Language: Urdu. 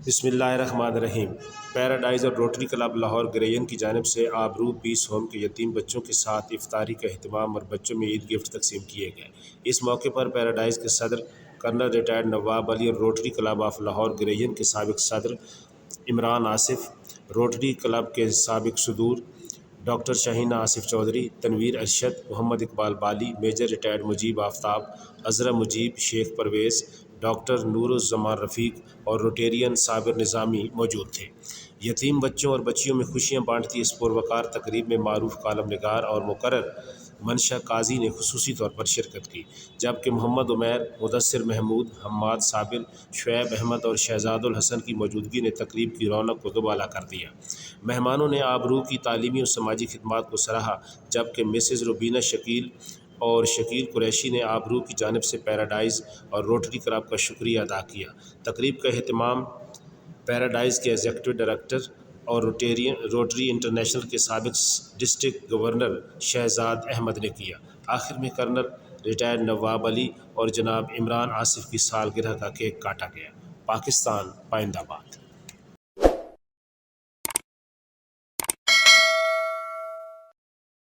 بسم اللہ الرحمن الرحیم۔ پیراڈائز اور روٹری کلب لاہور گریین کی جانب سے آبرو پیس ہوم کے یتیم بچوں کے ساتھ افطاری کا اہتمام اور بچوں میں عید گفٹ تقسیم کیے گئے۔ اس موقع پر پیراڈائز کے صدر کرنل ریٹائرڈ نواب علی اور روٹری کلب آف لاہور گریین کے سابق صدر عمران آصف، روٹری کلب کے سابق صدور ڈاکٹر شاہینہ آصف چودھری، تنویر ارشد، محمد اقبال بالی، میجر ریٹائرڈ مجیب آفتاب، عذرا مجیب، شیخ پرویز، ڈاکٹر نور الزمان رفیق اور روٹیرین صابر نظامی موجود تھے۔ یتیم بچوں اور بچیوں میں خوشیاں بانٹتی اس پروقار تقریب میں معروف کالم نگار اور مقرر منشا قاضی نے خصوصی طور پر شرکت کی، جبکہ محمد عمیر، مدثر محمود، حماد صابر، شعیب احمد اور شہزاد الحسن کی موجودگی نے تقریب کی رونق کو دوبالا کر دیا۔ مہمانوں نے آبرو کی تعلیمی اور سماجی خدمات کو سراہا، جبکہ مسز روبینہ شکیل اور شکیل قریشی نے آبرو کی جانب سے پیراڈائز اور روٹری کلب کا شکریہ ادا کیا۔ تقریب کا اہتمام پیراڈائز کے ایگزیکٹو ڈائریکٹر اور روٹری انٹرنیشنل کے سابق ڈسٹرکٹ گورنر شہزاد احمد نے کیا۔ آخر میں کرنل ریٹائرڈ نواب علی اور جناب عمران آصف کی سالگرہ کا کیک کاٹا گیا۔ پاکستان پائندہ باد۔